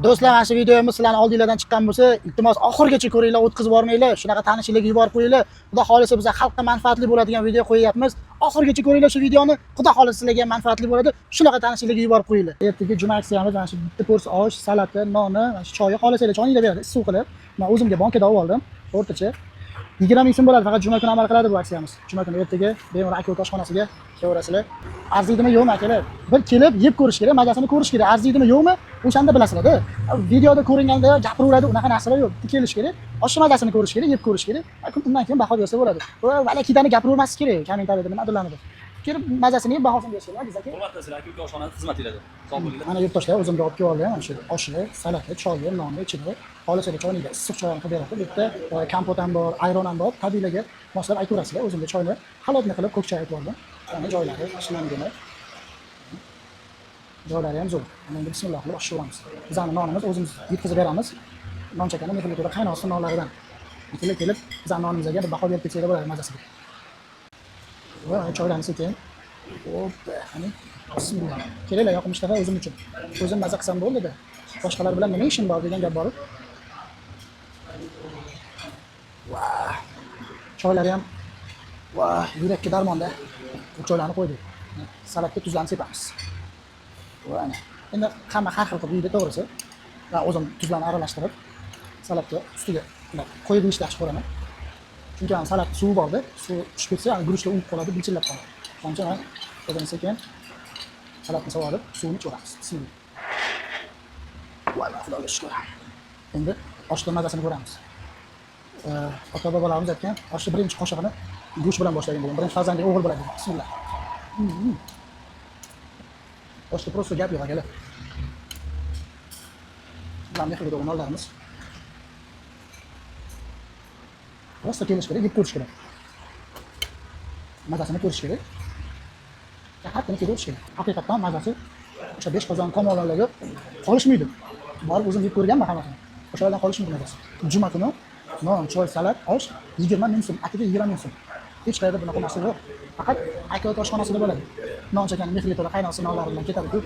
Do'stlar, mana shu videomiz sizlarning oldinglardan chiqqan bo'lsa, iltimos oxirigacha ko'ringlar, o'tkazib yubormanglar. Shunaqa tanishlikka yuborib qo'yinglar. Xudo xolisa biz xalqqa manfaatli bo'ladigan video qo'yyapmiz. Oxirigacha ko'ringlar shu videoni. Xudo xolisa sizlarga manfaatli bo'ladi. Shunaqa tanishlikka yuborib qo'yinglar. Ertaga juma aksiyamiz mana shu bitta ko'rs osh, salati, noni, mana shu choyni xohlasanglar choyni beradi, issiq qilib. Men o'zimga bankada olib oldim. O'rtacha 20 ming so'm bo'ladi, faqat juma kuni amal qiladi bu aksiyamiz. Juma kuni ertaga bemalol aka oshxonasiga kelaverasizlar. Arziydimi yo'qmi akalar? Bir kelib yeb ko'rish kerak, mazasini ko'rish kerak. Arziydimi yo'qmi? O'shanda bilasizlar-da. Videoda ko'ringanda gapiraveradi, unaqa narsalar yo'q. Bitta kelish kerak, oshni mazasini ko'rish kerak, yeb ko'rish kerak. Undan keyin baho bersa bo'ladi. Va kidani gapiravermaslik kerak, kommentariyada nima adilanadi. Kelib mazasini yeb bahosini berish kerak, biz aka. Hurmatli sizlar, aka oshxonada xizmat beradi. Sog' bo'linglar. Mana yurtdoshlar o'zimga olib kelib oldim. Mana shu oshni, salati, choyni, nonni ichida xohlasanglar choyni issiq choyni qilib beradi. Bitta kompot ham bor, ayron ham bor. Tabiiylarga moslab aytaverasizlar. O'zimga choyni halotni qilib ko'k choy aytib oldim. Mana joylari ishlangan. Joylari ham zo'r. Endi bismillah qilib oshiramiz. Bizning nonimiz o'zimiz yetkazib beramiz. Non chakani mehrli to'la qaynoqsin nonlaridan. Kelib bizning nonimizga bir baho berib ketsanglar bo'ladi mazasiga. Va choylarni sekin. Hoppa, qani. Bismillah. Kelinglar yoqimishlar o'zim uchun. O'zim maza qilsam bo'ldi-da. Boshqalar bilan nima ishim bor degan gap bor. Vah. Choylari ham vah, yurakka darmonda. Bu choylarni qo'ydik. Salatga tuzlarni sepamiz. Mana. Endi hamma har xil qilib yeydi, to'g'risi. Va o'zim tuzlarni aralashtirib salatga ustiga qo'yib yeyishni yaxshi ko'raman. Chunki ham salat suvi bor-da, suv tushib ketsa, guruchlar uyib qoladi, bilchillab qoladi. Shuning uchun o'zini sekin salatni sovurib, suvini ichaveramiz. Bismillah. Voy, Xudoga shukr. Endi oshni mazasini ko'ramiz. Ota-bobolarimiz aytgan, oshni birinchi qo'shig'ini go'sht bilan boshlagan degan. Birinchi farzandli o'g'il bo'ladi. Bismillah. Oshni prosto gap yo'q akalar. Bular mehrli o'g'illarimiz. Prosto kelish kerak, yeb ko'rish kerak. Mazasini ko'rish kerak. Haqqini ko'rish kerak. Haqiqatan mazasi o'sha 5 qozon tomonlarga qolishmaydi. Borib o'zim yeb ko'rganman hammasini. O'shalardan qolishmaydi mazasi. Juma kuni non, choy, salat, osh 20 ming so'm, atiga 20 ming so'm. Hech qayerda bunaqa narsa yo'q. Faqat aka oshxonasida bo'ladi. Non chakani mehrli to'la qaynoqsin nonlari bilan ketadi-ku.